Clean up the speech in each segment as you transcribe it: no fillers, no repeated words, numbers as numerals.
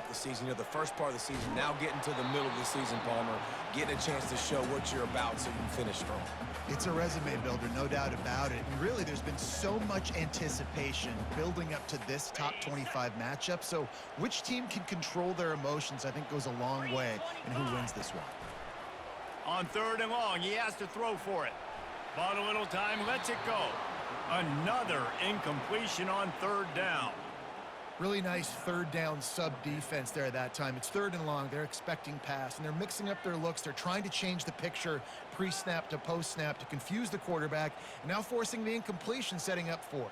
the season. You know, the first part of the season, now getting to the middle of the season, Palmer, getting a chance to show what you're about so you can finish strong. It's a resume builder, no doubt about it. And really, there's been so much anticipation building up to this top 25 matchup. So which team can control their emotions, I think, goes a long way in who wins this one. On 3rd and long, he has to throw for it. Bought a little time, lets it go. Another incompletion on 3rd down. Really nice 3rd down sub-defense there at that time. It's 3rd and long. They're expecting pass, and they're mixing up their looks. They're trying to change the picture pre-snap to post-snap to confuse the quarterback, and now forcing the incompletion, setting up 4th.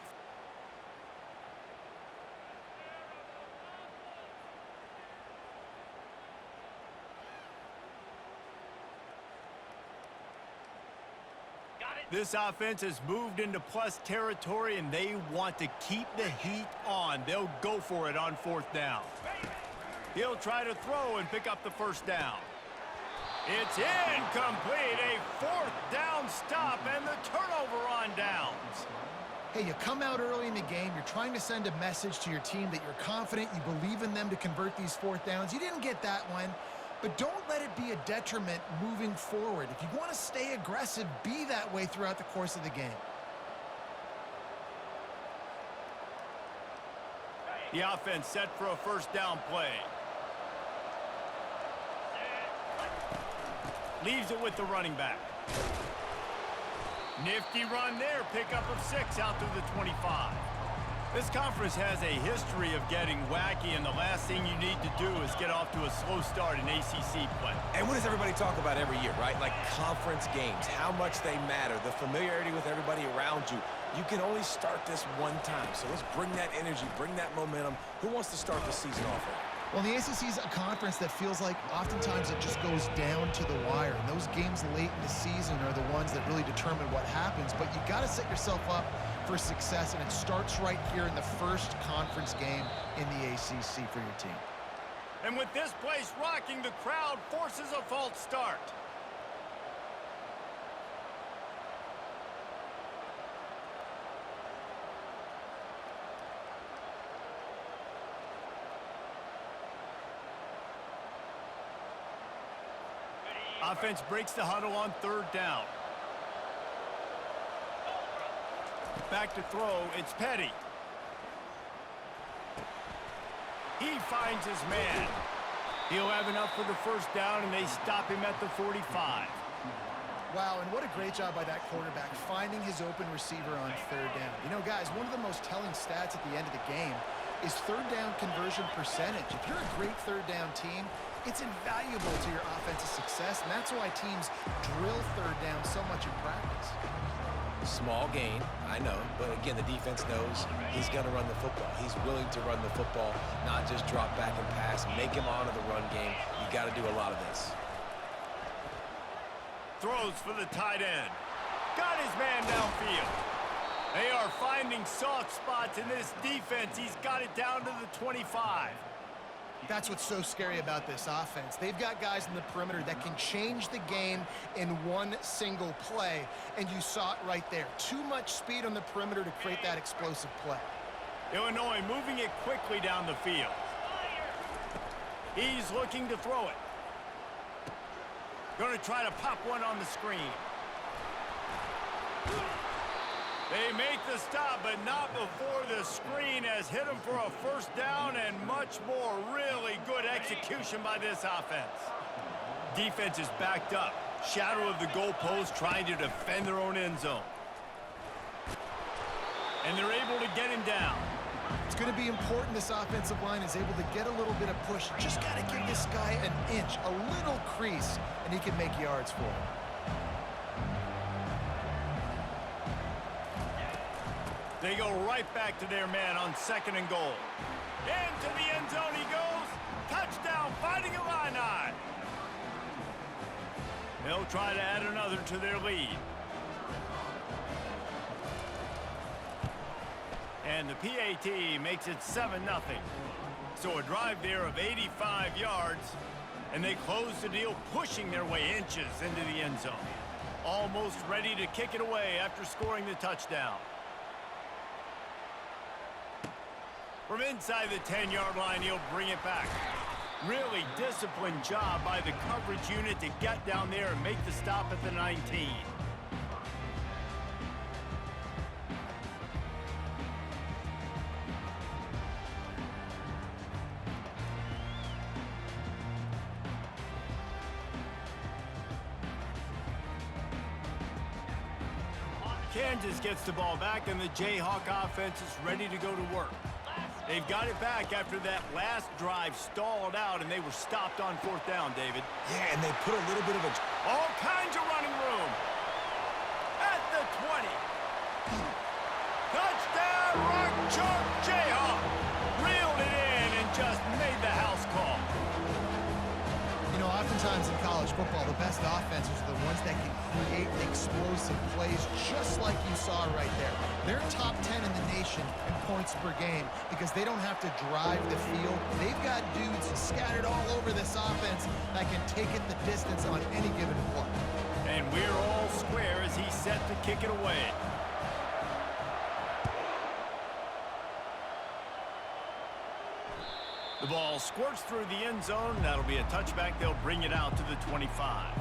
This offense has moved into plus territory, and they want to keep the heat on. They'll go for it on 4th down. He'll try to throw and pick up the 1st down. It's incomplete. A 4th down stop and the turnover on downs. Hey, you come out early in the game. You're trying to send a message to your team that you're confident, you believe in them to convert these 4th downs. You didn't get that one. But don't let it be a detriment moving forward. If you want to stay aggressive, be that way throughout the course of the game. The offense set for a 1st down play. Leaves it with the running back. Nifty run there. Pickup of 6 out to the 25. This conference has a history of getting wacky, and the last thing you need to do is get off to a slow start in ACC play. And what does everybody talk about every year, right? Like conference games, how much they matter, the familiarity with everybody around you. You can only start this one time, so let's bring that energy, bring that momentum. Who wants to start the season off right? Well, the ACC is a conference that feels like oftentimes it just goes down to the wire. And those games late in the season are the ones that really determine what happens. But you got to set yourself up for success, and it starts right here in the first conference game in the ACC for your team. And with this place rocking, the crowd forces a false start. Offense breaks the huddle on 3rd down. Back to throw, it's Petty. He finds his man. He'll have enough for the 1st down, and they stop him at the 45. Wow, and what a great job by that quarterback, finding his open receiver on 3rd down. You know, guys, one of the most telling stats at the end of the game is 3rd down conversion percentage. If you're a great 3rd down team, it's invaluable to your offensive success, and that's why teams drill 3rd down so much in practice. Small gain, I know, but again, the defense knows he's going to run the football. He's willing to run the football, not just drop back and pass, make him honor the run game. You got to do a lot of this. Throws for the tight end. Got his man downfield. They are finding soft spots in this defense. He's got it down to the 25. That's what's so scary about this offense. They've got guys in the perimeter that can change the game in one single play, and you saw it right there. Too much speed on the perimeter to create that explosive play. Illinois moving it quickly down the field. He's looking to throw it. Going to try to pop one on the screen. They make the stop, but not before the screen has hit him for a 1st down, and much more. Really good execution by this offense. Defense is backed up. Shadow of the goalpost, trying to defend their own end zone. And they're able to get him down. It's going to be important this offensive line is able to get a little bit of push. Just got to give this guy an inch, a little crease, and he can make yards for him. They go right back to their man on 2nd and goal. Into the end zone he goes. Touchdown, Fighting Illini. They'll try to add another to their lead. And the PAT makes it 7-0. So a drive there of 85 yards, and they close the deal, pushing their way inches into the end zone. Almost ready to kick it away after scoring the touchdown. From inside the 10-yard line, he'll bring it back. Really disciplined job by the coverage unit to get down there and make the stop at the 19. Kansas gets the ball back, and the Jayhawk offense is ready to go to work. They've got it back after that last drive stalled out, and they were stopped on fourth down, David. Yeah, and they put a little bit of a... All kinds of running room. At the 20. Touchdown, Rock Chalk Jayhawk. Reeled it in and just made the house call. You know, oftentimes in college football, the best offenses are the ones that can create explosive plays just like you saw right there. They're top 10 in the nation in points per game because they don't have to drive the field. They've got dudes scattered all over this offense that can take it the distance on any given play. And we're all square as he's set to kick it away. The ball squirts through the end zone. That'll be a touchback. They'll bring it out to the 25.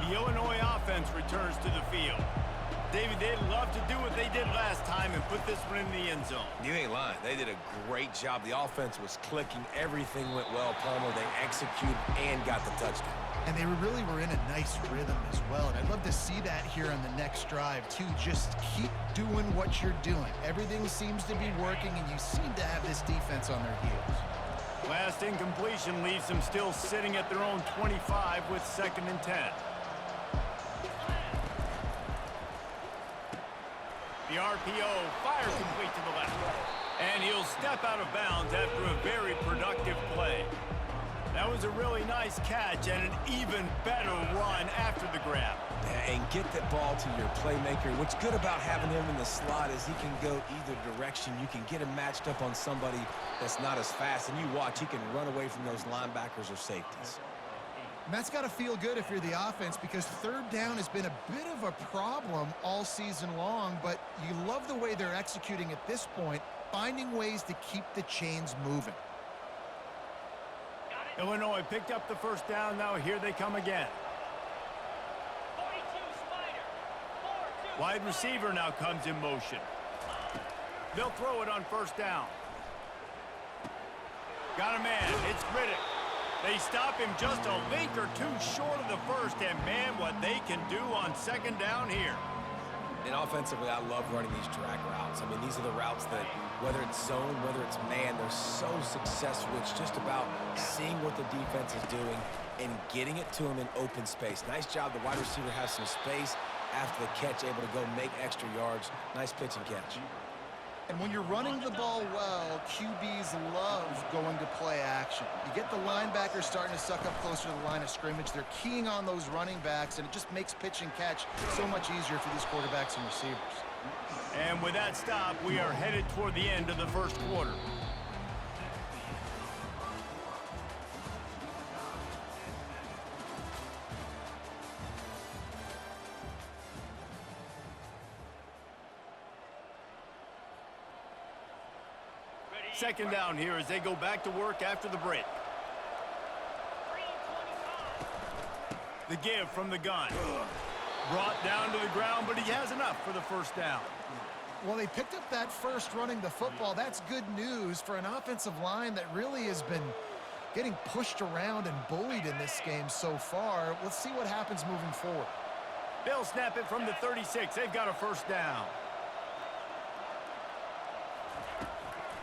The Illinois offense returns to the field. David, they'd love to do what they did last time and put this one in the end zone. You ain't lying. They did a great job. The offense was clicking. Everything went well, Palmer. They executed and got the touchdown. And they really were in a nice rhythm as well. And I'd love to see that here on the next drive, too. Just keep doing what you're doing. Everything seems to be working, and you seem to have this defense on their heels. Last incompletion leaves them still sitting at their own 25 with 2nd and 10. The RPO fire complete to the left. And he'll step out of bounds after a very productive play. That was a really nice catch and an even better run after the grab. And get that ball to your playmaker. What's good about having him in the slot is he can go either direction. You can get him matched up on somebody that's not as fast, and you watch, he can run away from those linebackers or safeties. And that's got to feel good if you're the offense, because third down has been a bit of a problem all season long, but you love the way they're executing at this point, finding ways to keep the chains moving. Illinois picked up the first down. Now here they come again. Wide receiver now comes in motion. They'll throw it on first down. Got a man. It's Riddick. They stop him just a link or two short of the first, and man, what they can do on second down here. And offensively, I love running these drag routes. I mean, these are the routes that, whether it's zone, whether it's man, they're so successful. It's just about seeing what the defense is doing and getting it to them in open space. Nice job. The wide receiver has some space after the catch, able to go make extra yards. Nice pitch and catch. And when you're running the ball well, QBs love going to play action. You get the linebackers starting to suck up closer to the line of scrimmage. They're keying on those running backs, and it just makes pitch and catch so much easier for these quarterbacks and receivers. And with that stop, we are headed toward the end of the first quarter. Second down here as they go back to work after the break. The give from the gun. Brought down to the ground, but he has enough for the first down. Well, they picked up that first running the football. That's good news for an offensive line that really has been getting pushed around and bullied in this game so far. Let's see what happens moving forward. They'll snap it from the 36. They've got a first down.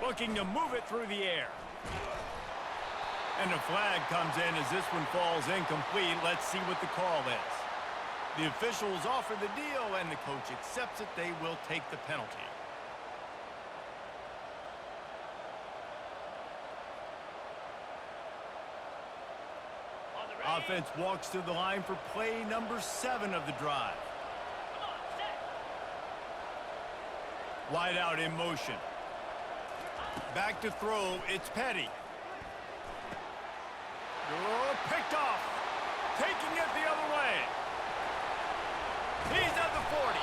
Looking to move it through the air. And a flag comes in as this one falls incomplete. Let's see what the call is. The officials offer the deal, and the coach accepts it. They will take the penalty. Offense walks to the line for play number 7 of the drive. Wide out in motion. Back to throw, it's Petty. Oh, picked off. Taking it the other way. He's at the 40.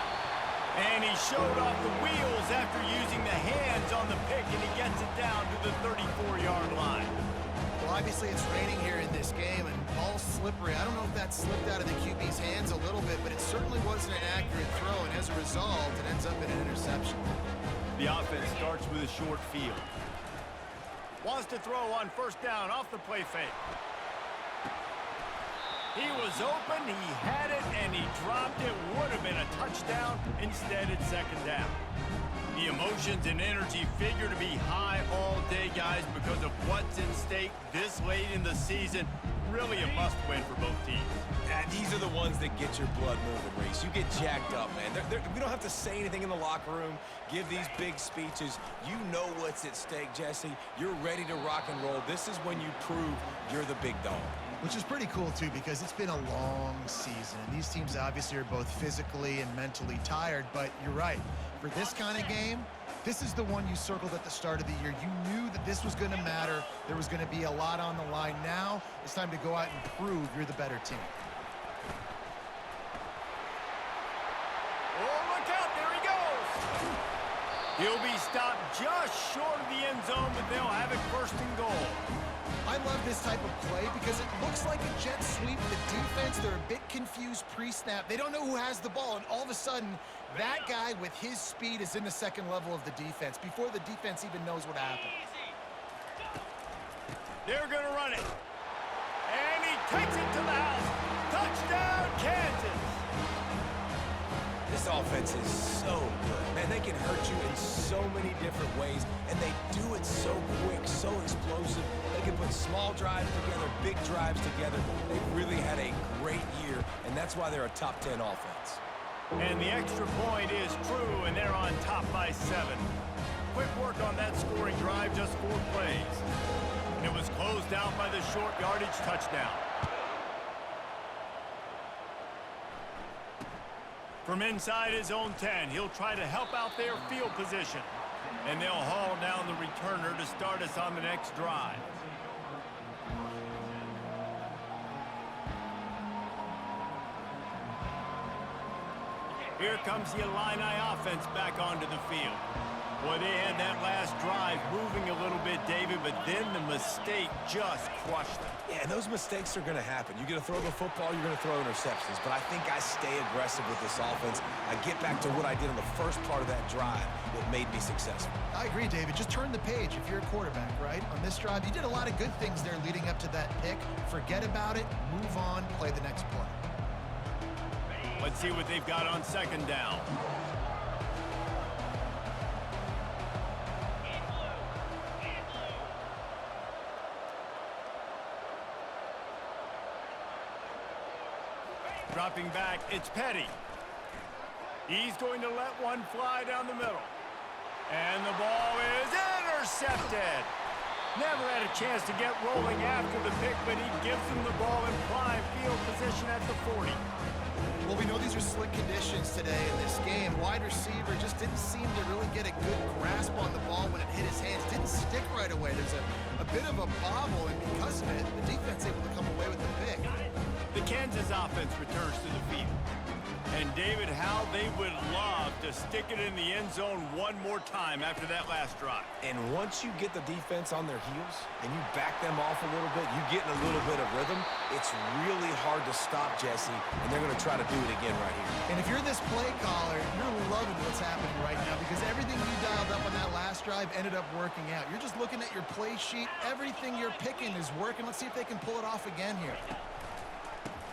And he showed off the wheels after using the hands on the pick, and he gets it down to the 34-yard line. Well, obviously it's raining here in this game, and ball's slippery. I don't know if that slipped out of the QB's hands a little bit, but it certainly wasn't an accurate throw, and as a result, it ends up in an interception. The offense starts with a short field. Wants to throw on first down off the play fake. He was open, he had it, and he dropped it. Would have been a touchdown. Instead, it's second down. The emotions and energy figure to be high all day, guys, because of what's in stake this late in the season. Really a must-win for both teams. And these are the ones that get your blood moving, Reese. You get jacked up, man. We don't have to say anything in the locker room, give these big speeches. You know what's at stake, Jesse. You're ready to rock and roll. This is when you prove you're the big dog. Which is pretty cool, too, because it's been a long season. These teams obviously are both physically and mentally tired, but you're right. For this kind of game, this is the one you circled at the start of the year. You knew that this was going to matter. There was going to be a lot on the line. Now it's time to go out and prove you're the better team. Oh, look out. There he goes. He'll be stopped just short of the end zone, but they'll have it first and goal. I love this type of play because it looks like a jet sweep. The defense, they're a bit confused pre-snap. They don't know who has the ball, and all of a sudden, that guy with his speed is in the second level of the defense before the defense even knows what happened. They're going to run it. And he takes it to the house. Touchdown, Kansas. This offense is so good. Man, they can hurt you in so many different ways, and they do it so quick, so explosive. They can put small drives together, big drives together. They've really had a great year, and that's why they're a top 10 offense. And the extra point is true, and they're on top by 7. Quick work on that scoring drive, just 4 plays. And it was closed out by the short yardage touchdown. From inside his own 10, he'll try to help out their field position. And they'll haul down the returner to start us on the next drive. Here comes the Illini offense back onto the field. Boy, they had that last drive moving a little bit, David, but then the mistake just crushed them. Yeah, and those mistakes are going to happen. You're going to throw the football, you're going to throw interceptions. But I think I stay aggressive with this offense. I get back to what I did in the first part of that drive that made me successful. I agree, David. Just turn the page if you're a quarterback, right? On this drive, you did a lot of good things there leading up to that pick. Forget about it, move on, play the next play. Let's see what they've got on second down. Dropping back, it's Petty. He's going to let one fly down the middle. And the ball is intercepted. Never had a chance to get rolling after the pick, but he gives them the ball in prime field position at the 40. Well, we know these are slick conditions today in this game. Wide receiver just didn't seem to really get a good grasp on the ball when it hit his hands. Didn't stick right away. There's a bit of a bobble, and because of it, the defense able to come away with the pick. The Kansas offense returns to the field. And, David, how they would love to stick it in the end zone one more time after that last drive. And once you get the defense on their heels and you back them off a little bit, you get in a little bit of rhythm, it's really hard to stop, Jesse, and they're going to try to do it again right here. And if you're this play caller, you're loving what's happening right now because everything you dialed up on that last drive ended up working out. You're just looking at your play sheet. Everything you're picking is working. Let's see if they can pull it off again here.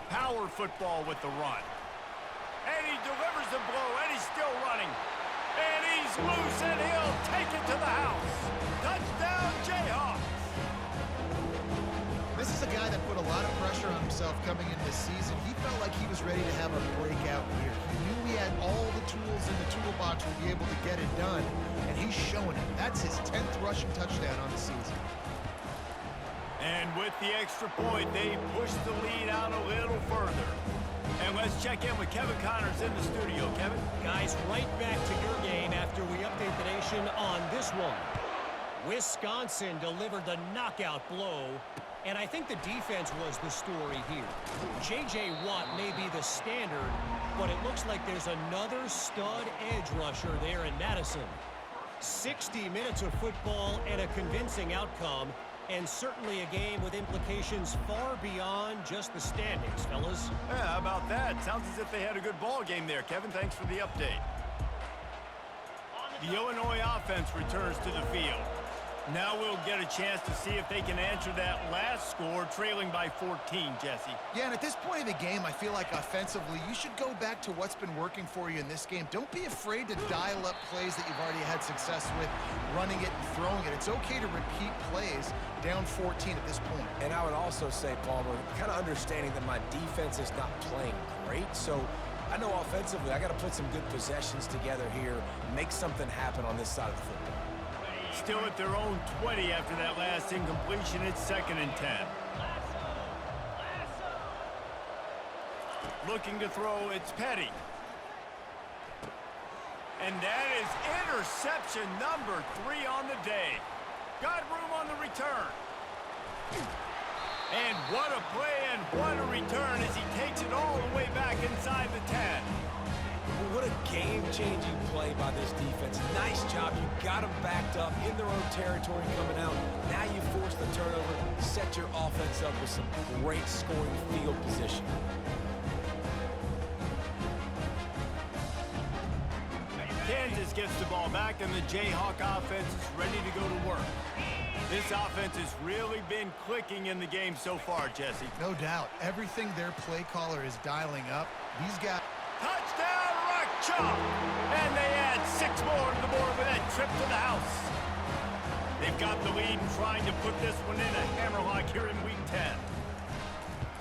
Power football with the run. And he delivers the blow, and he's still running. And he's loose, and he'll take it to the house. Touchdown, Jayhawks. This is a guy that put a lot of pressure on himself coming into this season. He felt like he was ready to have a breakout year. He knew he had all the tools in the toolbox to be able to get it done, and he's showing it. That's his 10th rushing touchdown on the season. And with the extra point, they push the lead out a little further. And let's check in with Kevin Connors in the studio. Kevin? Guys, right back to your game after we update the nation on this one. Wisconsin delivered the knockout blow And I think the defense was the story here. J.J. Watt may be the standard, but it looks like there's another stud edge rusher there in Madison. 60 minutes of football and a convincing outcome, and certainly a game with implications far beyond just the standings, fellas. Yeah, how about that? Sounds as if they had a good ball game there, Kevin. Thanks for the update. The Illinois offense returns to the field. Now we'll get a chance to see if they can answer that last score, trailing by 14, Jesse. Yeah, and at this point in the game, I feel like offensively, you should go back to what's been working for you in this game. Don't be afraid to dial up plays that you've already had success with, running it and throwing it. It's okay to repeat plays down 14 at this point. And I would also say, Palmer, kind of understanding that my defense is not playing great, so I know offensively I got to put some good possessions together here, make something happen on this side of the football. Still at their own 20 after that last incompletion. It's 2nd and 10. Looking to throw, it's Petty. And that is interception number 3 on the day. Got room on the return. And what a play and what a return as he takes it all the way back inside the 10. What a game-changing play by this defense. Nice job. You got them backed up in their own territory coming out. Now you force the turnover, set your offense up with some great scoring field position. Kansas gets the ball back, and the Jayhawk offense is ready to go to work. This offense has really been clicking in the game so far, Jesse. No doubt. Everything their play caller is dialing up, these guys... Touchdown, Rock Chalk! And they add 6 more to the board with that trip to the house. They've got the lead and trying to put this one in a hammerlock here in Week 10.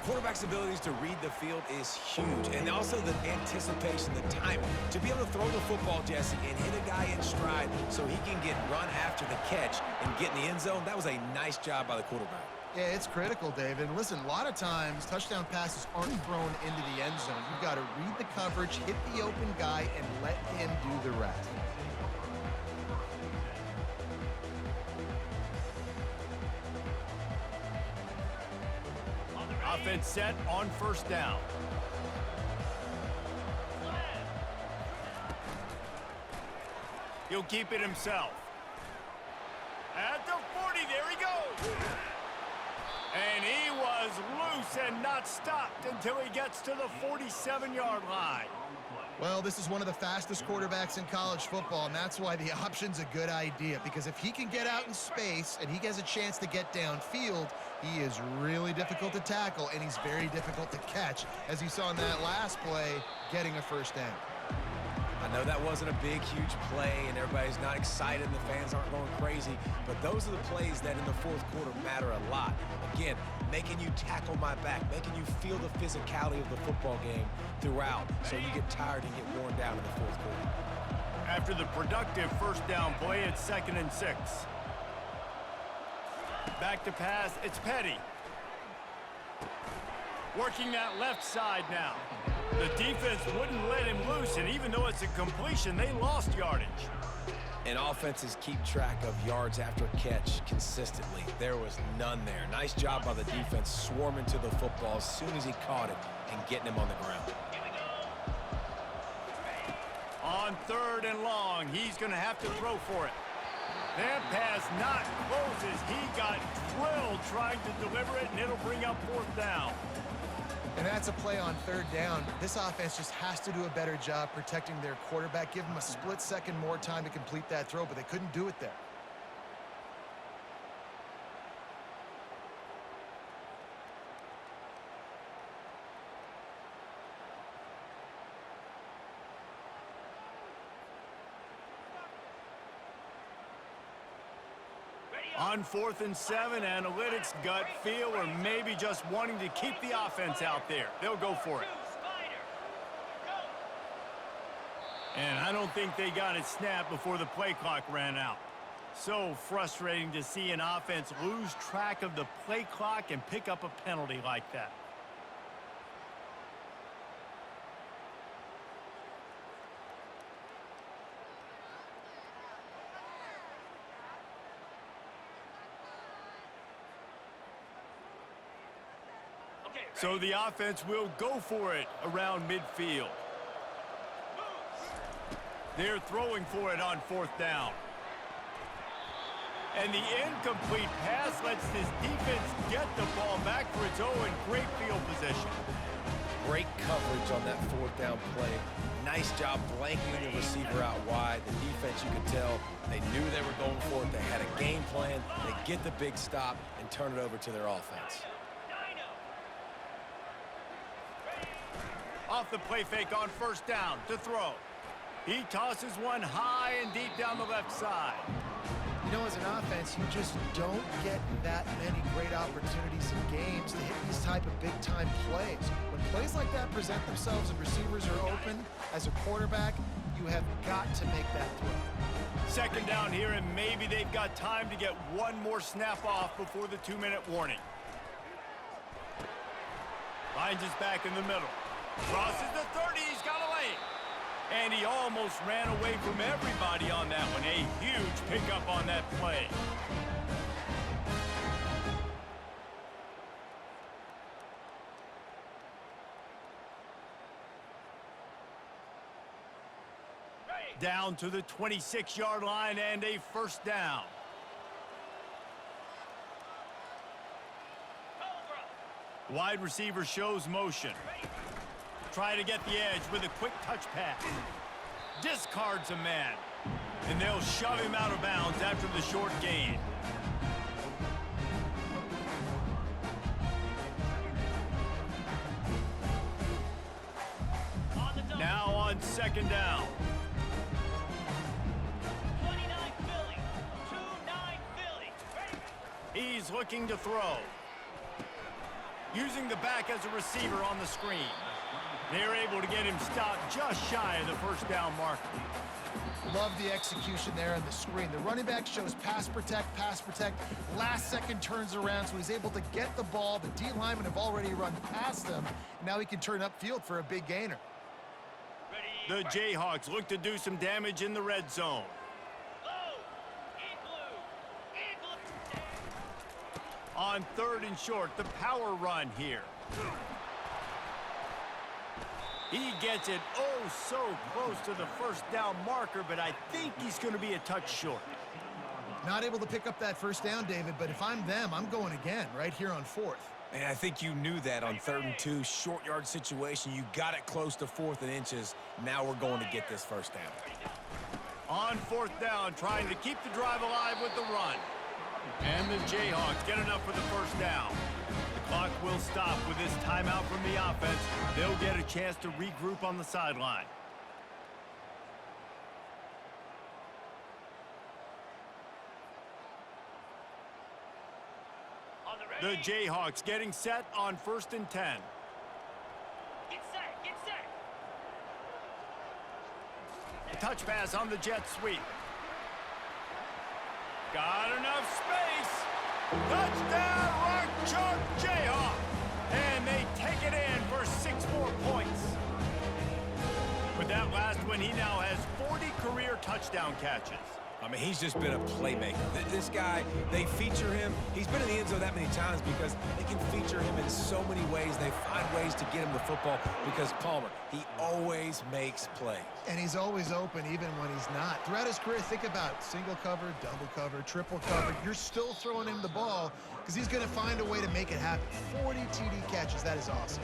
Quarterback's abilities to read the field is huge, and also the anticipation, the timing. To be able to throw the football, Jesse, and hit a guy in stride so he can get run after the catch and get in the end zone, that was a nice job by the quarterback. Yeah, it's critical, David. Listen, a lot of times, touchdown passes aren't thrown into the end zone. You've got to read the coverage, hit the open guy, and let him do the rest. Offense set on 1st down. He'll keep it himself. At the 40, there he goes. And he was loose and not stopped until he gets to the 47-yard line. Well, this is one of the fastest quarterbacks in college football, and that's why the option's a good idea, because if he can get out in space and he has a chance to get downfield, he is really difficult to tackle, and he's very difficult to catch, as you saw in that last play, getting a 1st down. I know that wasn't a big, huge play, and everybody's not excited, and the fans aren't going crazy, but those are the plays that in the 4th quarter matter a lot. Again, making you tackle my back, making you feel the physicality of the football game throughout, so you get tired and get worn down in the 4th quarter. After the productive 1st down play, it's 2nd and 6. Back to pass, it's Petty. Working that left side now. The defense wouldn't let him loose, and even though it's a completion, they lost yardage. And offenses keep track of yards after catch consistently. There was none there. Nice job by the defense swarming to the football as soon as he caught it and getting him on the ground. On 3rd and long, he's going to have to throw for it. That pass not close as he got drilled trying to deliver it, and it'll bring up 4th down. And that's a play on 3rd down. This offense just has to do a better job protecting their quarterback. Give him a split second more time to complete that throw, but they couldn't do it there. On 4th and 7, analytics, gut feel, or maybe just wanting to keep the offense out there. They'll go for it. And I don't think they got it snapped before the play clock ran out. So frustrating to see an offense lose track of the play clock and pick up a penalty like that. So the offense will go for it around midfield. They're throwing for it on 4th down. And the incomplete pass lets this defense get the ball back for its own. Great field position. Great coverage on that 4th down play. Nice job blanking the receiver out wide. The defense, you could tell, they knew they were going for it. They had a game plan. They get the big stop and turn it over to their offense. Off the play fake on 1st down to throw. He tosses one high and deep down the left side. You know, as an offense, you just don't get that many great opportunities in games to hit these type of big-time plays. When plays like that present themselves and receivers are open, as a quarterback, you have got to make that throw. 2nd down here, and maybe they've got time to get one more snap off before the 2-minute warning. Finds his back in the middle. Crosses the 30, he's got a lane. And he almost ran away from everybody on that one. A huge pickup on that play. Down to the 26-yard line and a 1st down. Wide receiver shows motion. Try to get the edge with a quick touch pass. Discards a man. And they'll shove him out of bounds after the short gain. Now on 2nd down. 29 Philly. 2-9 Philly. He's looking to throw. Using the back as a receiver on the screen. They're able to get him stopped just shy of the 1st down marker. Love the execution there on the screen. The running back shows pass protect, last second turns around, so he's able to get the ball. The D linemen have already run past him. Now he can turn upfield for a big gainer. The Jayhawks look to do some damage in the red zone. On 3rd and short, the power run here. He gets it oh so close to the 1st down marker, but I think he's going to be a touch short. Not able to pick up that 1st down, David, but if I'm them, I'm going again right here on 4th. And I think you knew that on 3rd and 2, short yard situation. You got it close to 4th and inches. Now we're going to get this 1st down. On 4th down, trying to keep the drive alive with the run. And the Jayhawks get enough for the 1st down. The clock will stop with this timeout from the offense. They'll get a chance to regroup on the sideline. The Jayhawks getting set on 1st and 10. Get set, get set. Touch pass on the jet sweep. Got enough space. Touchdown, Rock Chalk Jayhawk. And they take it in for 6 more points. With that last one, he now has 40 career touchdown catches. I mean, he's just been a playmaker. This guy, they feature him. He's been in the end zone that many times because they can feature him in so many ways. They find ways to get him the football because Palmer, he always makes plays. And he's always open even when he's not. Throughout his career, think about it. Single cover, double cover, triple cover. You're still throwing him the ball because he's going to find a way to make it happen. 40 TD catches. That is awesome.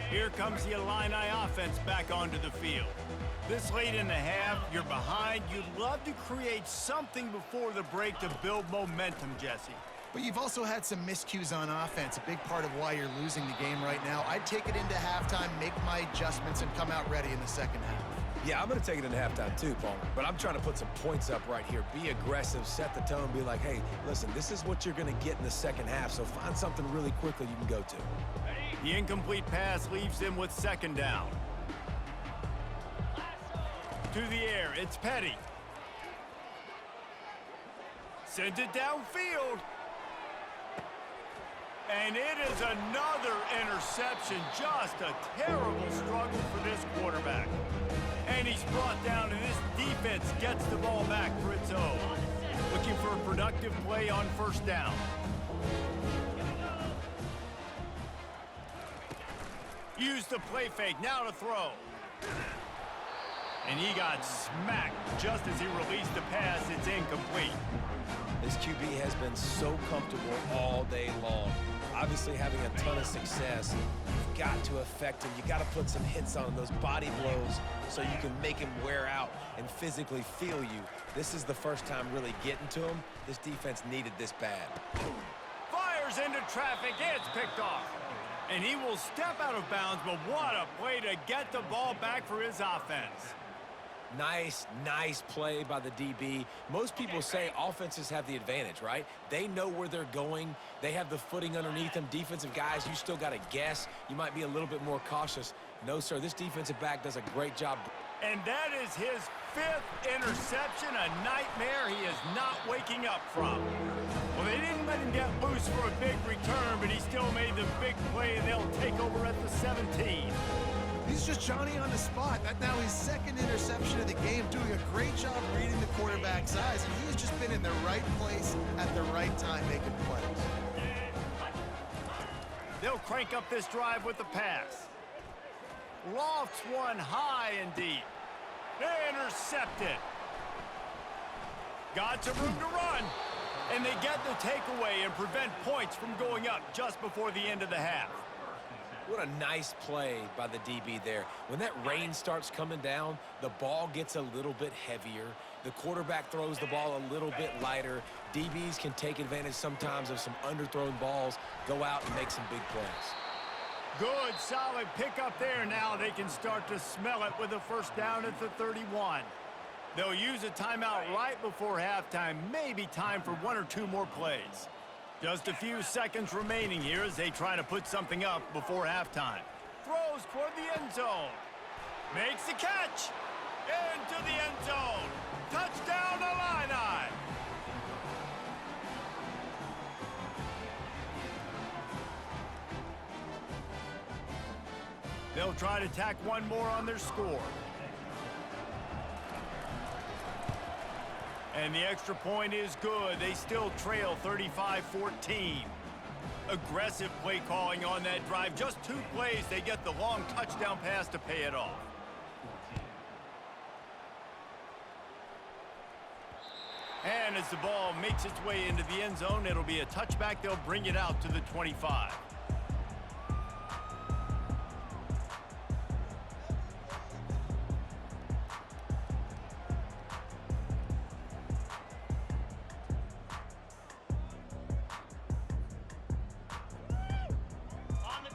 Here comes the Illini offense back onto the field. This late in the half, you're behind. You'd love to create something before the break to build momentum, Jesse. But you've also had some miscues on offense, a big part of why you're losing the game right now. I'd take it into halftime, make my adjustments, and come out ready in the second half. Yeah, I'm going to take it into halftime too, Palmer. But I'm trying to put some points up right here. Be aggressive, set the tone, be like, hey, listen, this is what you're going to get in the second half, so find something really quickly you can go to. The incomplete pass leaves him with 2nd down. To the air, it's Petty. Sends it downfield. And it is another interception. Just a terrible struggle for this quarterback. And he's brought down, and this defense gets the ball back for its own. Looking for a productive play on first down. Use the play fake, now to throw. And he got smacked just as he released the pass. It's incomplete. This QB has been so comfortable all day long. Obviously having a ton of success. You've got to affect him. You got to put some hits on him, those body blows, so you can make him wear out and physically feel you. This is the first time really getting to him. This defense needed this bad. Fires into traffic. It's picked off. And he will step out of bounds, but what a play to get the ball back for his offense. Nice play by the DB. Most people say offenses have the advantage, right? They know where they're going. They have the footing underneath them. Defensive guys, you still got to guess. You might be a little bit more cautious. No, sir, this defensive back does a great job. And that is his 5th interception, a nightmare he is not waking up from. Well, they didn't let him get loose for a big return, but he still made the big play, and they'll take over at the 17. He's just Johnny on the spot. That's now his 2nd interception of the game, doing a great job reading the quarterback's eyes, and he's just been in the right place at the right time making plays. They'll crank up this drive with the pass. Lofts one high and deep. Intercepted. Got some room to run. And they get the takeaway and prevent points from going up just before the end of the half. What a nice play by the DB there. When that rain starts coming down, the ball gets a little bit heavier. The quarterback throws the ball a little bit lighter. DBs can take advantage sometimes of some underthrown balls, go out and make some big plays. Good, solid pickup there. Now they can start to smell it with a first down at the 31. They'll use a timeout right before halftime. Maybe time for 1 or 2 more plays. Just a few seconds remaining here as they try to put something up before halftime. Throws toward the end zone. Makes the catch. Into the end zone. Touchdown, Illini. They'll try to tack one more on their score. And the extra point is good. They still trail 35-14. Aggressive play calling on that drive. Just 2 plays, they get the long touchdown pass to pay it off. And as the ball makes its way into the end zone, it'll be a touchback. They'll bring it out to the 25.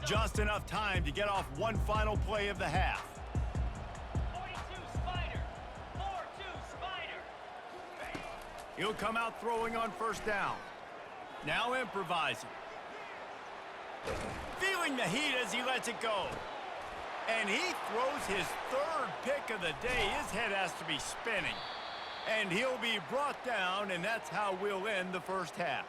Just enough time to get off one final play of the half. 42 Spider. 4-2 Spider. He'll come out throwing on first down. Now improvising. Feeling the heat as he lets it go. And he throws his 3rd pick of the day. His head has to be spinning. And he'll be brought down, and that's how we'll end the first half.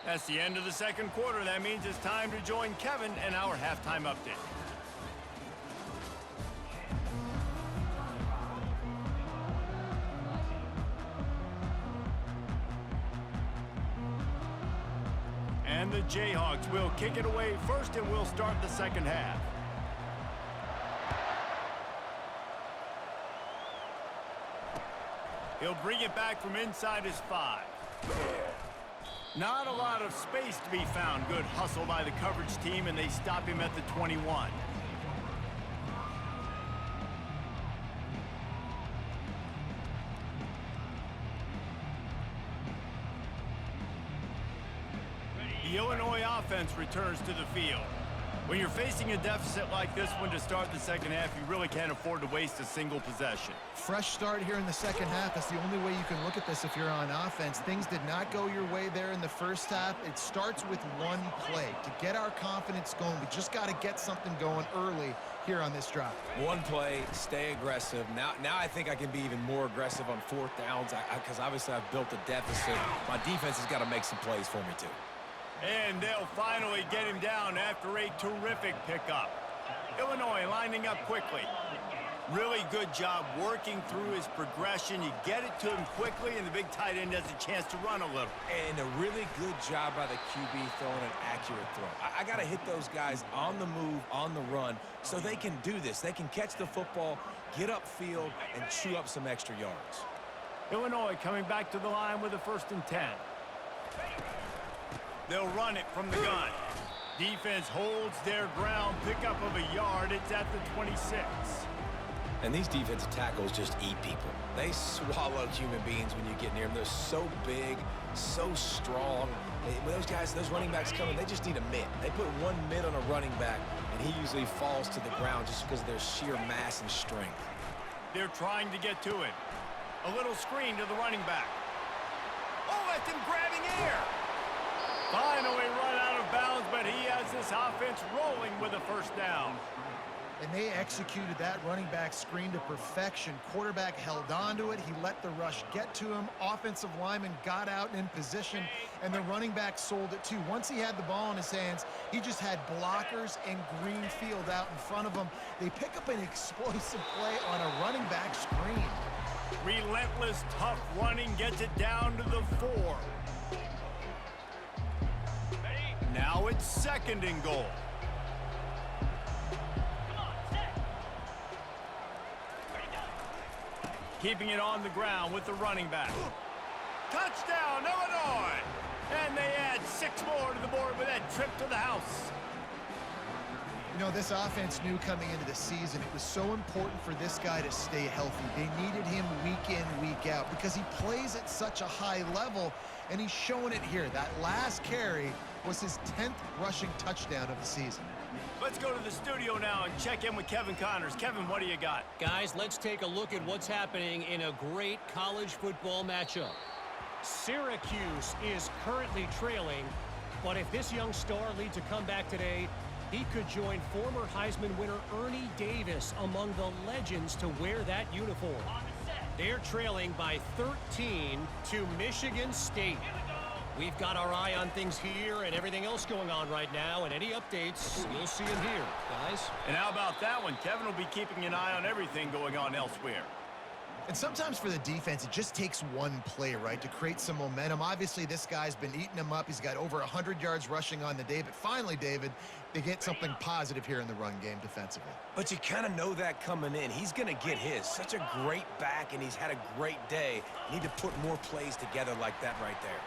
That's the end of the second quarter. That means it's time to join Kevin in our halftime update. And the Jayhawks will kick it away first, and we'll start the second half. He'll bring it back from inside his 5. Not a lot of space to be found. Good hustle by the coverage team, and they stop him at the 21. The Illinois offense returns to the field. When you're facing a deficit like this one to start the second half, you really can't afford to waste a single possession. Fresh start here in the second half. That's the only way you can look at this if you're on offense. Things did not go your way there in the first half. It starts with one play. To get our confidence going, we just got to get something going early here on this drive. One play, stay aggressive. Now I think I can be even more aggressive on fourth downs because obviously I've built a deficit. My defense has got to make some plays for me, too. And they'll finally get him down after a terrific pickup. Illinois lining up quickly. Really good job working through his progression. You get it to him quickly, and the big tight end has a chance to run a little. And a really good job by the QB throwing an accurate throw. I got to hit those guys on the move, on the run, so they can do this. They can catch the football, get upfield, and chew up some extra yards. Illinois coming back to the line with a 1st and 10. They'll run it from the gun. Defense holds their ground. Pickup of a yard. It's at the 26. And these defensive tackles just eat people. They swallow human beings when you get near them. They're so big, so strong. When those guys, those running backs come in, they just need a mitt. They put one mitt on a running back, and he usually falls to the ground just because of their sheer mass and strength. They're trying to get to it. A little screen to the running back. Oh, that's him grabbing air. Finally run out of bounds, but he has this offense rolling with a 1st down. And they executed that running back screen to perfection. Quarterback held on to it. He let the rush get to him. Offensive lineman got out in position, and the running back sold it too. Once he had the ball in his hands, he just had blockers and green field out in front of him. They pick up an explosive play on a running back screen. Relentless, tough running gets it down to the 4. Now it's 2nd and goal. Keeping it on the ground with the running back. Touchdown, Illinois! And they add 6 more to the board with that trip to the house. You know, this offense knew coming into the season it was so important for this guy to stay healthy. They needed him week in, week out because he plays at such a high level, and he's showing it here. That last carry was his 10th rushing touchdown of the season. Let's go to the studio now and check in with Kevin Connors. Kevin, what do you got? Guys, let's take a look at what's happening in a great college football matchup. Syracuse is currently trailing, but if this young star leads a comeback today, he could join former Heisman winner Ernie Davis among the legends to wear that uniform. They're trailing by 13 to Michigan State. We've got our eye on things here and everything else going on right now, and any updates, you'll see them here, guys. And how about that one? Kevin will be keeping an eye on everything going on elsewhere. And sometimes for the defense, it just takes one play, right, to create some momentum. Obviously, this guy's been eating them up. He's got over 100 yards rushing on the day. But finally, David, they get something positive here in the run game defensively. But you kind of know that coming in. He's going to get his. Such a great back, and he's had a great day. Need to put more plays together like that right there.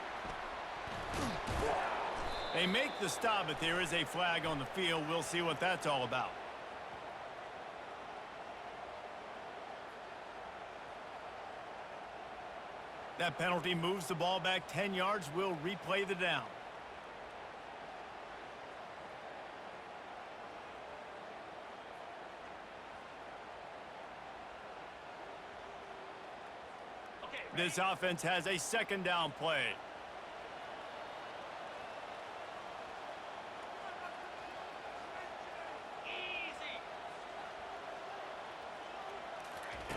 They make the stop, but there is a flag on the field. We'll see what that's all about. That penalty moves the ball back 10 yards. We'll replay the down. This offense has a 2nd down play.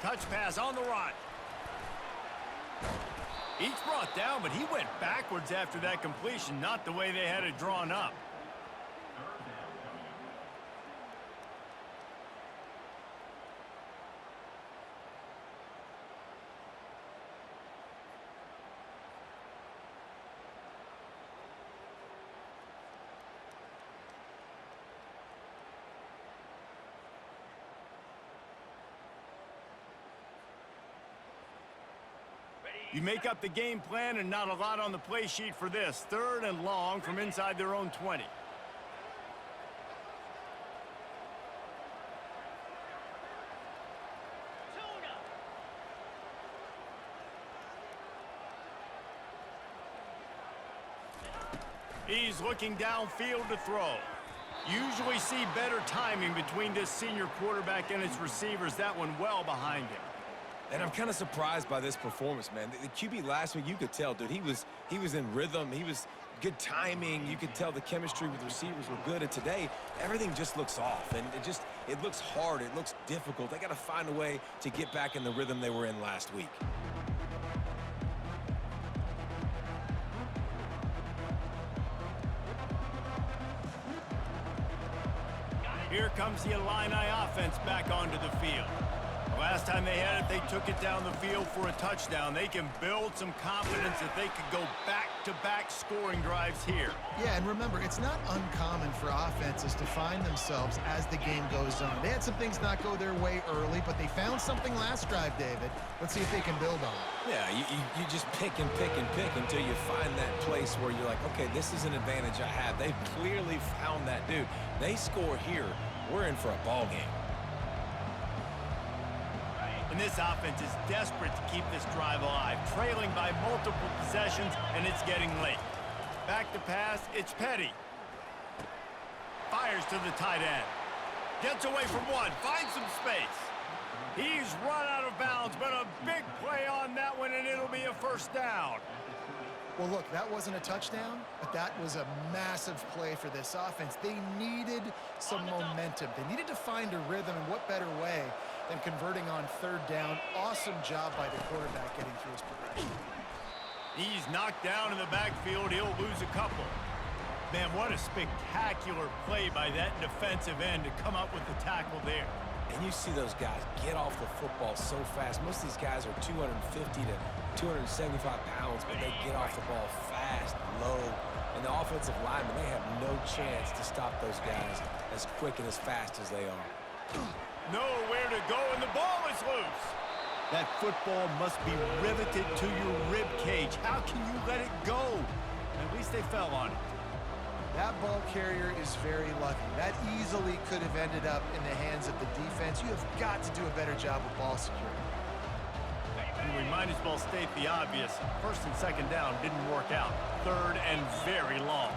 Touch pass on the run. Each brought down, but he went backwards after that completion, not the way they had it drawn up. You make up the game plan and not a lot on the play sheet for this. 3rd and long from inside their own 20. He's looking downfield to throw. Usually see better timing between this senior quarterback and his receivers. That one well behind him. And I'm kind of surprised by this performance, man. The QB last week, you could tell, dude, he was in rhythm. He was good timing. You could tell the chemistry with receivers were good. And today, everything just looks off. And it looks hard. It looks difficult. They got to find a way to get back in the rhythm they were in last week. Here comes the Illini offense back onto the field. Last time they had it, they took it down the field for a touchdown. They can build some confidence that they could go back-to-back scoring drives here. Yeah, and remember, it's not uncommon for offenses to find themselves as the game goes on. They had some things not go their way early, but they found something last drive, David. Let's see if they can build on it. Yeah, you just pick and pick and pick until you find that place where you're like, okay, this is an advantage I have. They've clearly found that, dude. They score here, we're in for a ball game. And this offense is desperate to keep this drive alive, trailing by multiple possessions, and it's getting late. Back to pass, it's Petty. Fires to the tight end. Gets away from one, finds some space. He's run out of bounds, but a big play on that one, and it'll be a first down. Well, look, that wasn't a touchdown, but that was a massive play for this offense. They needed some momentum. They needed to find a rhythm, and what better way than converting on third down. Awesome job by the quarterback getting through his progression. He's knocked down in the backfield. He'll lose a couple. Man, what a spectacular play by that defensive end to come up with the tackle there. And you see those guys get off the football so fast. Most of these guys are 250 to 275 pounds, but they get off the ball fast, low. And the offensive linemen, they have no chance to stop those guys as quick and as fast as they are. Nowhere to go, and the ball is loose. That football must be riveted to your rib cage. How can you let it go? At least they fell on it. That ball carrier is very lucky. That easily could have ended up in the hands of the defense. You have got to do a better job with ball security. And we might as well state the obvious. First and second down didn't work out. Third and very long.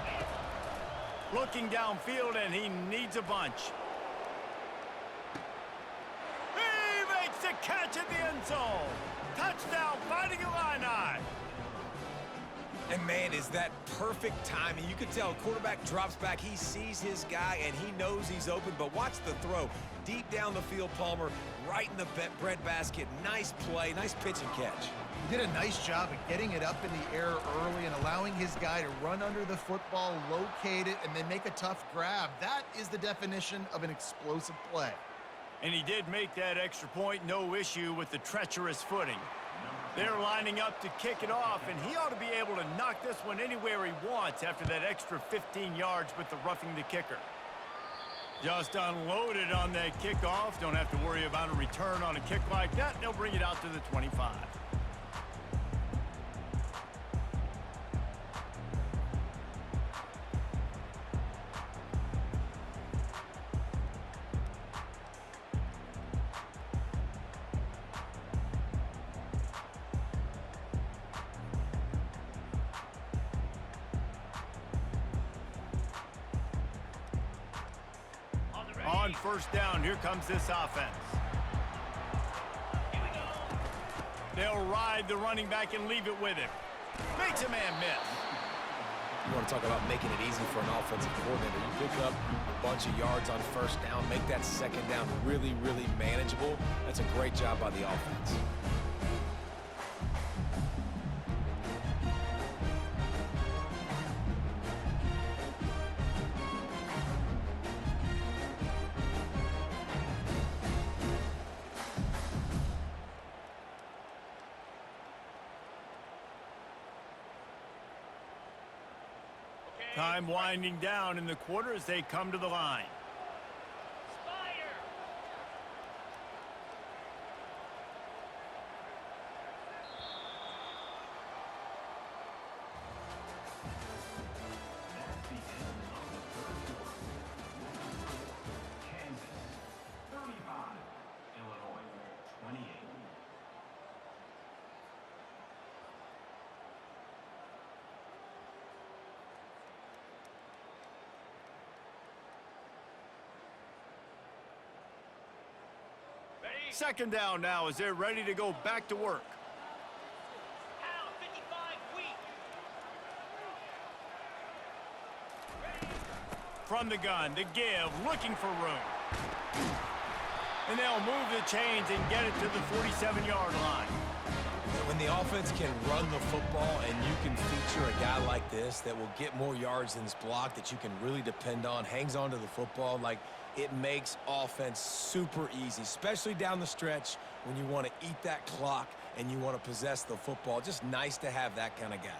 Looking downfield, and he needs a bunch. He makes the catch in the end zone. Touchdown, Fighting Illini. And, man, is that perfect timing. You could tell quarterback drops back. He sees his guy, and he knows he's open. But watch the throw. Deep down the field, Palmer, right in the breadbasket. Nice play, nice pitch and catch. He did a nice job of getting it up in the air early and allowing his guy to run under the football, locate it, and then make a tough grab. That is the definition of an explosive play. And he did make that extra point, no issue with the treacherous footing. They're lining up to kick it off, and he ought to be able to knock this one anywhere he wants after that extra 15 yards with the roughing the kicker. Just unloaded on that kickoff. Don't have to worry about a return on a kick like that. They'll bring it out to the 25. On first down, here comes this offense. They'll ride the running back and leave it with him. Makes a man miss. You want to talk about making it easy for an offensive coordinator. You pick up a bunch of yards on first down, make that second down really, really manageable. That's a great job by the offense. Time winding down in the quarter as they come to the line. Spider. Second down now as they're ready to go back to work. Pound 55 weak. From the gun, the give, looking for room. And they'll move the chains and get it to the 47-yard line. When the offense can run the football and you can feature a guy like this that will get more yards than his block, that you can really depend on, hangs on to the football, like it makes offense super easy, especially down the stretch when you want to eat that clock and you want to possess the football. Just nice to have that kind of guy.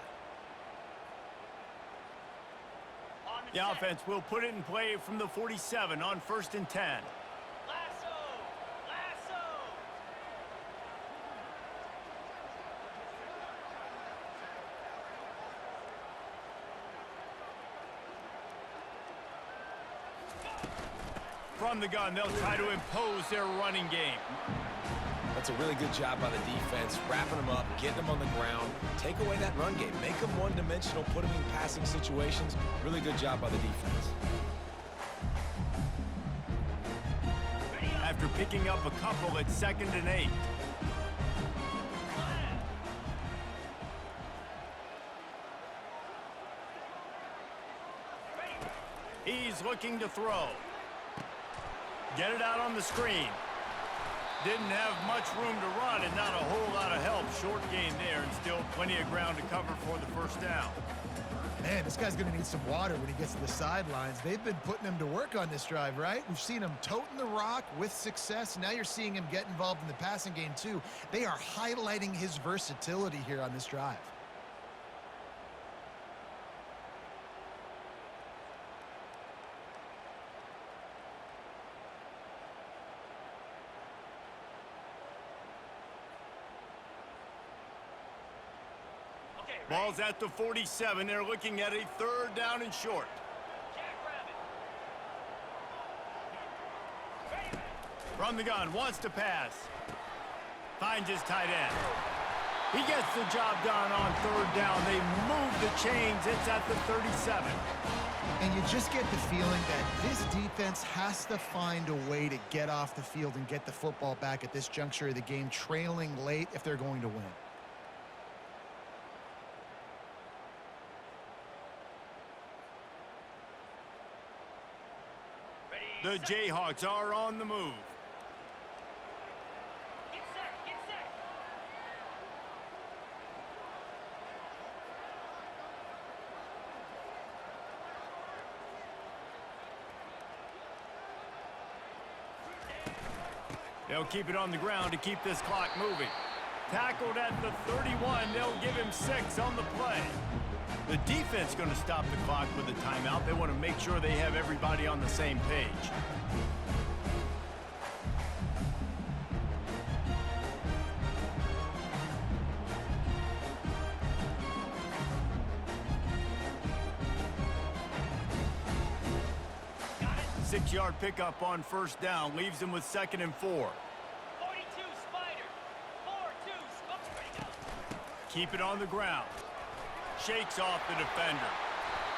The offense will put it in play from the 47 on 1st and 10. Lasso. Lasso. From the gun, they'll try to impose their running game. That's a really good job by the defense, wrapping them up, getting them on the ground, take away that run game, make them one-dimensional, put them in passing situations. Really good job by the defense. After picking up a couple, it's 2nd and 8. He's looking to throw. Get it out on the screen. Didn't have much room to run and not a whole lot of help. Short gain there and still plenty of ground to cover for the first down. Man, this guy's going to need some water when he gets to the sidelines. They've been putting him to work on this drive, right? We've seen him toting the rock with success. Now you're seeing him get involved in the passing game, too. They are highlighting his versatility here on this drive. Ball's at the 47. They're looking at a 3rd down and short. From the gun, wants to pass. Finds his tight end. He gets the job done on 3rd down. They move the chains. It's at the 37. And you just get the feeling that this defense has to find a way to get off the field and get the football back at this juncture of the game, trailing late if they're going to win. The Jayhawks are on the move. Get set. Get set. They'll keep it on the ground to keep this clock moving. Tackled at the 31. They'll give him 6 on the play. The defense going to stop the clock with a timeout. They want to make sure they have everybody on the same page. Got it. 6-yard pickup on 1st down leaves them with 2nd and 4. 42 Spider. 4-2 Spider. Keep it on the ground. Shakes off the defender.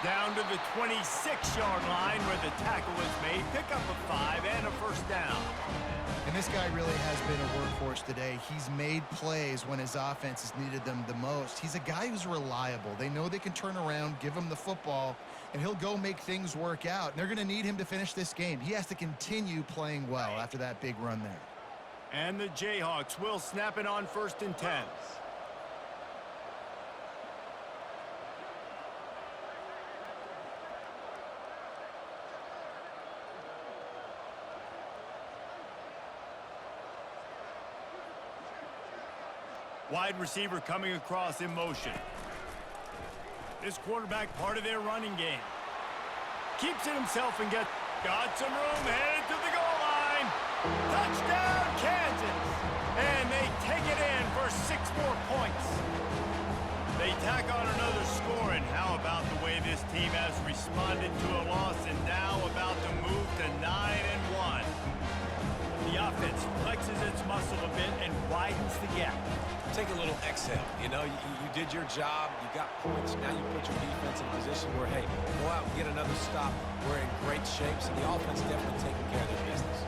Down to the 26-yard line where the tackle is made. Pick up a 5 and a 1st down. And this guy really has been a workhorse today. He's made plays when his offense has needed them the most. He's a guy who's reliable. They know they can turn around, give him the football, and he'll go make things work out. And they're going to need him to finish this game. He has to continue playing well after that big run there. And the Jayhawks will snap it on 1st and 10. Wide receiver coming across in motion. This quarterback part of their running game. Keeps it himself and got some room, headed to the goal line. Touchdown, Kansas! And they take it in for 6 more points. They tack on another score, and how about the way this team has responded to a loss and now about to move to 9-1. The offense flexes its muscle a bit and widens the gap. Take a little exhale. You know, you did your job. You got points. Now you put your defense in a position where, hey, go out and get another stop. We're in great shape, so the offense definitely taking care of their business.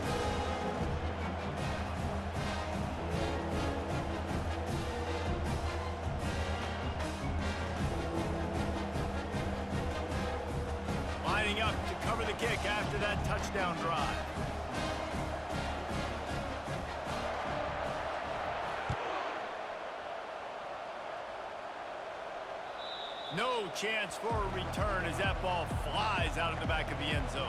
after that touchdown drive. No chance for a return as that ball flies out of the back of the end zone.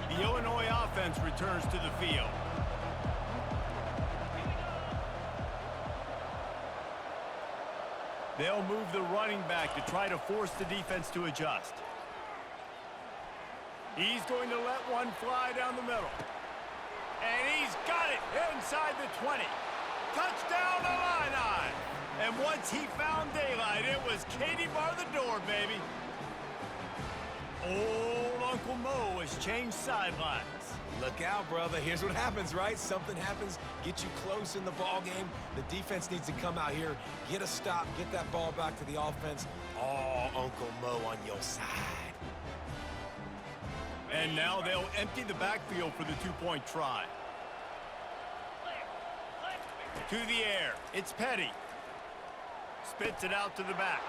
The Illinois offense returns to the field. They'll move the running back to try to force the defense to adjust. He's going to let one fly down the middle. And he's got it inside the 20. Touchdown Illini! And once he found daylight, it was Katie bar the door, baby. Old Uncle Mo has changed sidelines. Look out, brother. Here's what happens, right? Something happens, get you close in the ball game. The defense needs to come out here, get a stop, get that ball back to the offense. Oh, Uncle Mo on your side. And now they'll empty the backfield for the two-point try. To the air. It's Petty. Spits it out to the back.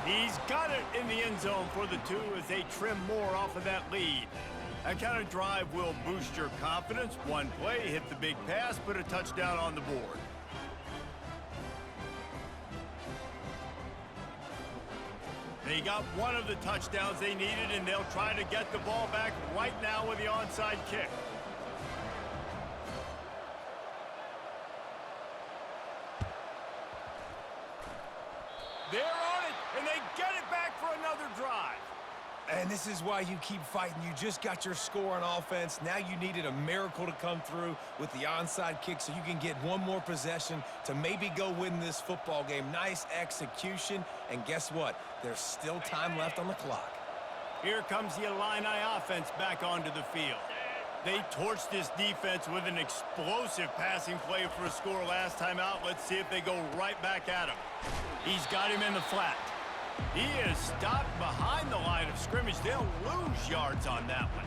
He's got it in the end zone for the two as they trim more off of that lead. That kind of drive will boost your confidence. One play, hit the big pass, put a touchdown on the board. They got one of the touchdowns they needed, and they'll try to get the ball back right now with the onside kick. They're on it, and they get it back for another drive. And this is why you keep fighting. You just got your score on offense. Now you needed a miracle to come through with the onside kick so you can get one more possession to maybe go win this football game. Nice execution. And guess what? There's still time left on the clock. Here comes the Illini offense back onto the field. They torched this defense with an explosive passing play for a score last time out. Let's see if they go right back at him. He's got him in the flat. He is stopped behind the line of scrimmage. They'll lose yards on that one.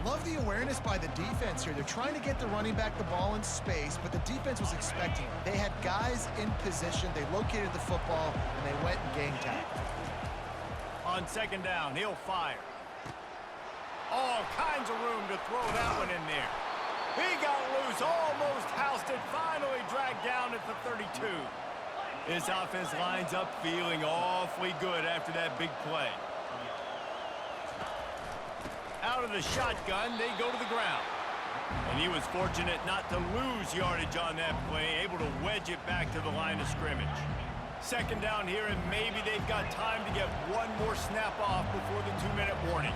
Love the awareness by the defense here. They're trying to get the running back the ball in space, but the defense was expecting it. They had guys in position. They located the football, and they went and game tackled. On second down, he'll fire. All kinds of room to throw that one in there. He got loose, almost housed it, finally dragged down at the 32. This offense lines up feeling awfully good after that big play. Out of the shotgun, they go to the ground. And he was fortunate not to lose yardage on that play, able to wedge it back to the line of scrimmage. Second down here, and maybe they've got time to get one more snap off before the 2-minute warning.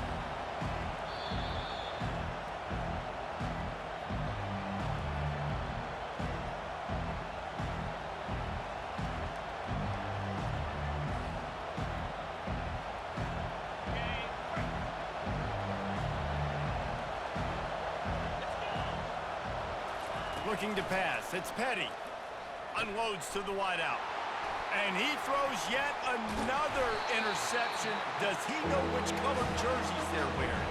Looking to pass. It's Petty. Unloads to the wideout. And he throws yet another interception. Does he know which color jerseys they're wearing?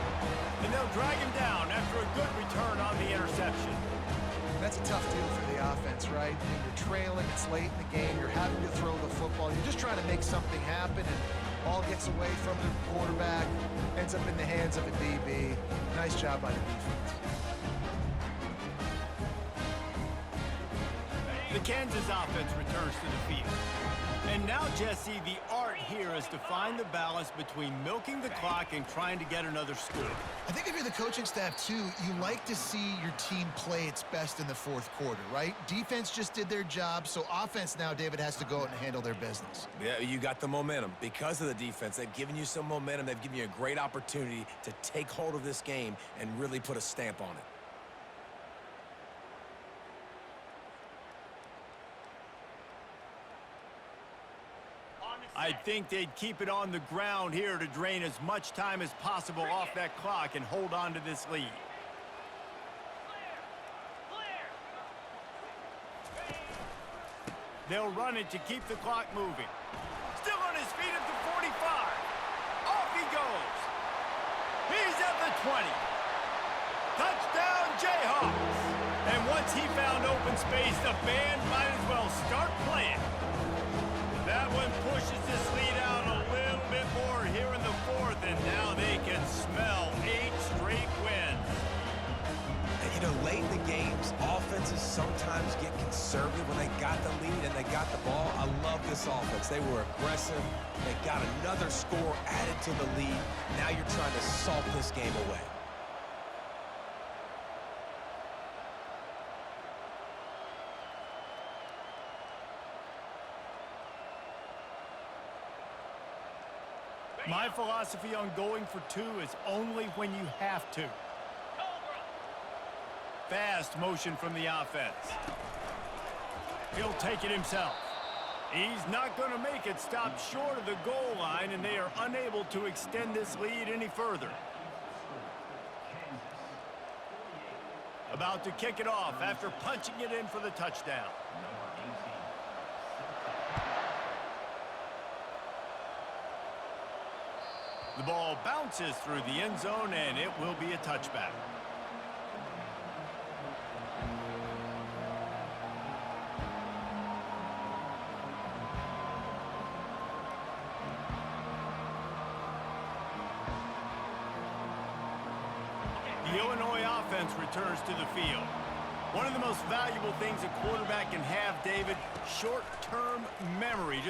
And they'll drag him down after a good return on the interception. That's a tough deal for the offense, right? You're trailing, it's late in the game, you're having to throw the football. You're just trying to make something happen, and ball gets away from the quarterback, ends up in the hands of a DB. Nice job by the defense. The Kansas offense returns to the field. And now, Jesse, the art here is to find the balance between milking the clock and trying to get another score. I think if you're the coaching staff, too, you like to see your team play its best in the fourth quarter, right? Defense just did their job, so offense now, David, has to go out and handle their business. Yeah, you got the momentum. Because of the defense, they've given you some momentum. They've given you a great opportunity to take hold of this game and really put a stamp on it. I think they'd keep it on the ground here to drain as much time as possible off that clock and hold on to this lead. They'll run it to keep the clock moving. Still on his feet at the 45. Off he goes. He's at the 20. Touchdown, Jayhawks. And once he found open space, the band might as well start playing. That one pushes this lead out a little bit more the ball. I love this offense. They were aggressive. They got another score added to the lead. Now you're trying to salt this game away. My philosophy on going for two is only when you have to. Fast motion from the offense. He'll take it himself. He's not going to make it stop short of the goal line, and they are unable to extend this lead any further. About to kick it off after punching it in for the touchdown. The ball bounces through the end zone, and it will be a touchback. The Illinois offense returns to the field. One of the most valuable things a quarterback can have, David, short-term memory.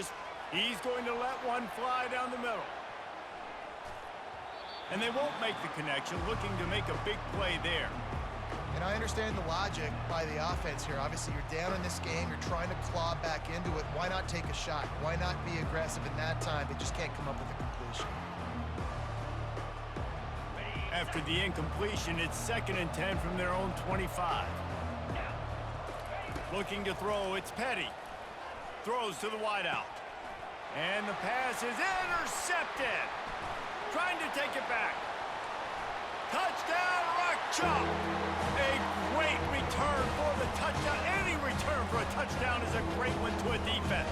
He's going to let one fly down the middle. And they won't make the connection, looking to make a big play there. And I understand the logic by the offense here. Obviously, you're down in this game. You're trying to claw back into it. Why not take a shot? Why not be aggressive in that time? They just can't come up with a completion. After the incompletion, it's 2nd and 10 from their own 25. Looking to throw, it's Petty. Throws to the wideout. And the pass is intercepted. Trying to take it back. Touchdown, Rock Chalk. A great return for the touchdown. Any return for a touchdown is a great one to a defense.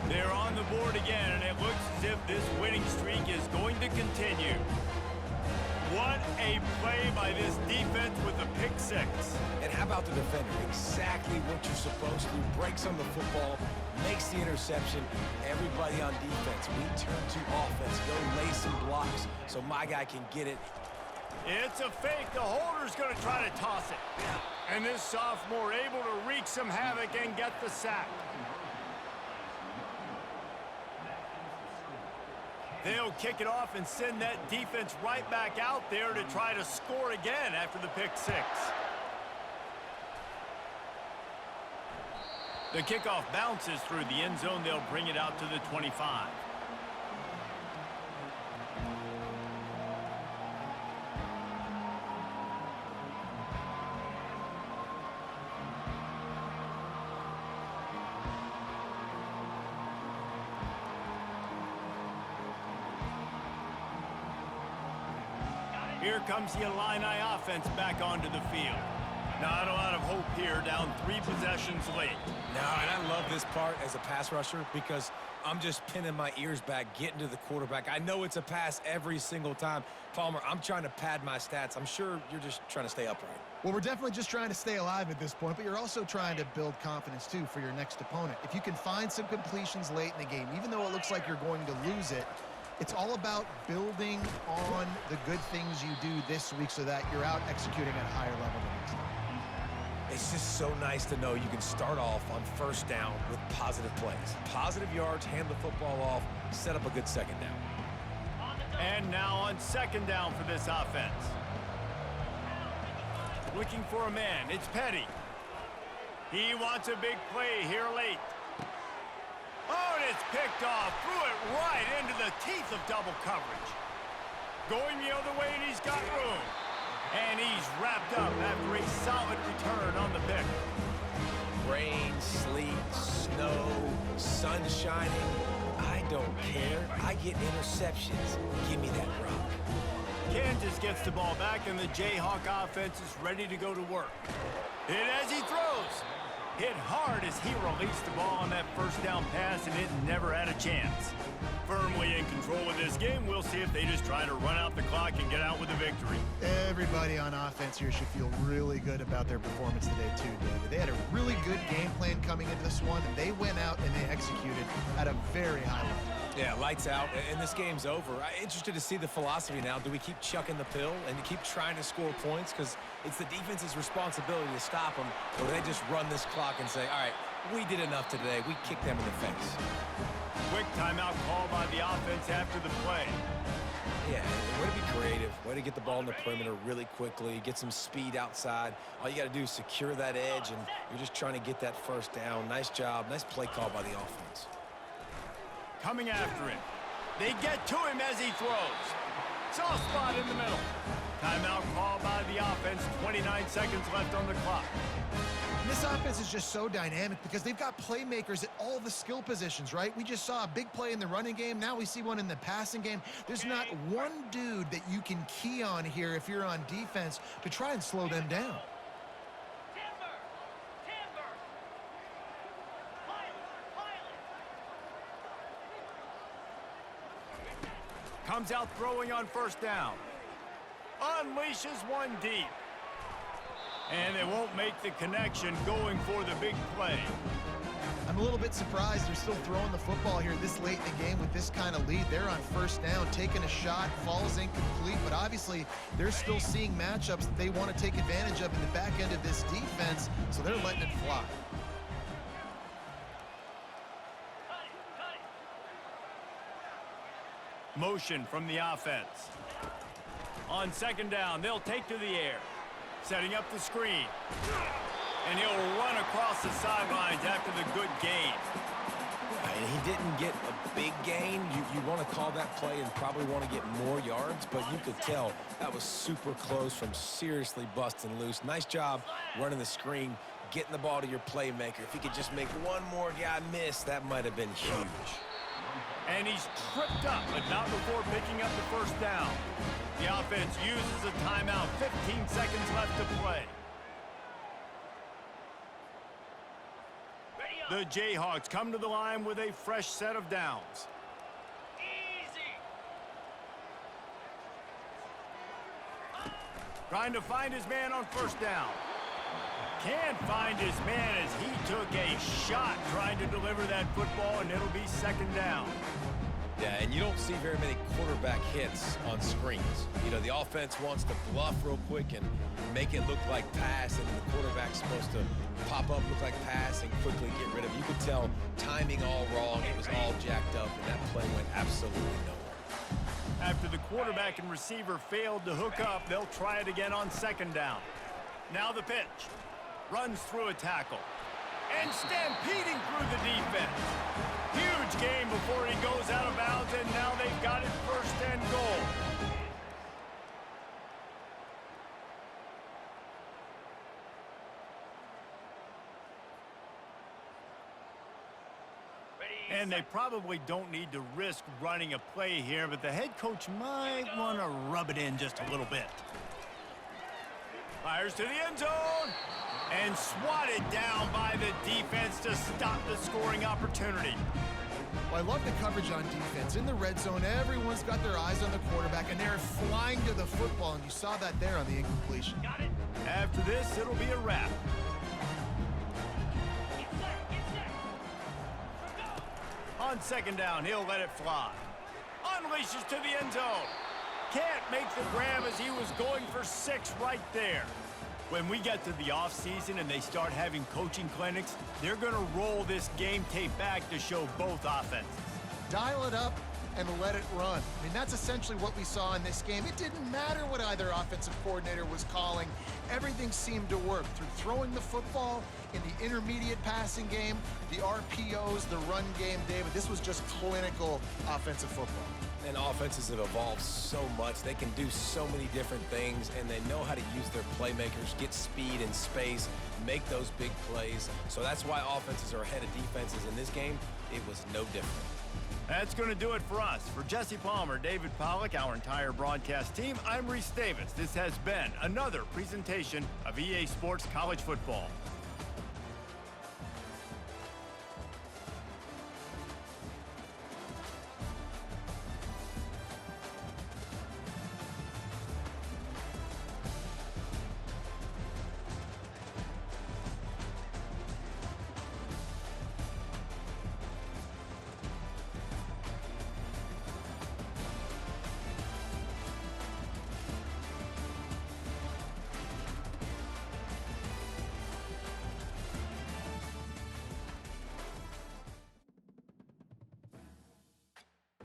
They're on the board again, and it looks as if this winning streak is going to continue. What a play by this defense with a pick six. And how about the defender? Exactly what you're supposed to. Breaks on the football, makes the interception. Everybody on defense, we turn to offense. Go lay some blocks so my guy can get it. It's a fake. The holder's going to try to toss it. And this sophomore able to wreak some havoc and get the sack. They'll kick it off and send that defense right back out there to try to score again after the pick six. The kickoff bounces through the end zone. They'll bring it out to the 25. Here comes the Illini offense back onto the field. Not a lot of hope here, down 3 possessions late. No, and I love this part as a pass rusher because I'm just pinning my ears back, getting to the quarterback. I know it's a pass every single time. Palmer, I'm trying to pad my stats. I'm sure you're just trying to stay upright. Well, we're definitely just trying to stay alive at this point, but you're also trying to build confidence, too, for your next opponent. If you can find some completions late in the game, even though it looks like you're going to lose it, it's all about building on the good things you do this week so that you're out executing at a higher level the next time. It's just so nice to know you can start off on first down with positive plays. Positive yards, hand the football off, set up a good second down. And now on second down for this offense. Looking for a man, it's Petty. He wants a big play here late. Oh, and it's picked off. Threw it right into the teeth of double coverage. Going the other way, and he's got room. And he's wrapped up after a solid return on the pick. Rain, sleet, snow, sun shining. I don't care. I get interceptions. Give me that rock. Kansas gets the ball back, and the Jayhawk offense is ready to go to work. Hit as he throws. Hit hard as he released the ball on that first down pass, and it never had a chance. Firmly in control of this game. We'll see if they just try to run out the clock and get out with a victory. Everybody on offense here should feel really good about their performance today, too, David. They had a really good game plan coming into this one, and they went out and they executed at a very high level. Yeah, lights out, and this game's over. I'm interested to see the philosophy now. Do we keep chucking the pill and keep trying to score points? Because it's the defense's responsibility to stop them, or do they just run this clock and say, all right, We did enough today. We kicked them in the face. Quick timeout call by the offense after the play. Yeah, way to be creative. Way to get the ball in the perimeter really quickly. Get some speed outside. All you got to do is secure that edge, and you're just trying to get that first down. Nice job. Nice play call by the offense. Coming after him. They get to him as he throws. Soft spot in the middle. Timeout call by the offense. 29 seconds left on the clock. This offense is just so dynamic because they've got playmakers at all the skill positions, right? We just saw a big play in the running game. Now we see one in the passing game. There's not one dude that you can key on here if you're on defense to try and slow them down. Timber! Timber! Pilot! Comes out throwing on first down. Unleashes one deep. And they won't make the connection going for the big play. I'm a little bit surprised they're still throwing the football here this late in the game with this kind of lead. They're on first down, taking a shot, falls incomplete, but obviously they're still seeing matchups that they want to take advantage of in the back end of this defense, so they're letting it fly. Cut it! Motion from the offense. On second down, they'll take to the air. Setting up the screen. And he'll run across the sidelines after the good gain. And he didn't get a big gain. You want to call that play and probably want to get more yards, but you could tell that was super close from seriously busting loose. Nice job running the screen, getting the ball to your playmaker. If he could just make one more guy miss, that might have been huge. And he's tripped up, but not before picking up the first down. The offense uses a timeout. 15 seconds left to play. The Jayhawks come to the line with a fresh set of downs. Easy! Trying to find his man on first down. Can't find his man as he took a shot trying to deliver that football, and it'll be second down. Yeah, and you don't see very many quarterback hits on screens. You know, the offense wants to bluff real quick and make it look like pass, and the quarterback's supposed to pop up, look like pass, and quickly get rid of it. You could tell timing all wrong. It was all jacked up, and that play went absolutely nowhere. After the quarterback and receiver failed to hook up, they'll try it again on second down. Now the pitch. Runs through a tackle. And stampeding through the defense. Huge game before he goes out of bounds, and now they've got it first and goal. And they probably don't need to risk running a play here, but the head coach might want to rub it in just a little bit. Fires to the end zone. And swatted down by the defense to stop the scoring opportunity. Well, I love the coverage on defense. In the red zone, everyone's got their eyes on the quarterback, and they're flying to the football, and you saw that there on the incompletion. Got it! After this, it'll be a wrap. Get set! Go! On second down, he'll let it fly. Unleashes to the end zone. Can't make the grab as he was going for 6 right there. When we get to the offseason and they start having coaching clinics, they're going to roll this game tape back to show both offenses. Dial it up and let it run. I mean, that's essentially what we saw in this game. It didn't matter what either offensive coordinator was calling. Everything seemed to work through throwing the football, in the intermediate passing game, the RPOs, the run game, David. This was just clinical offensive football. And offenses have evolved so much. They can do so many different things, and they know how to use their playmakers, get speed and space, make those big plays. So that's why offenses are ahead of defenses in this game. It was no different. That's going to do it for us. For Jesse Palmer, David Pollack, our entire broadcast team, I'm Reese Davis. This has been another presentation of EA Sports College Football.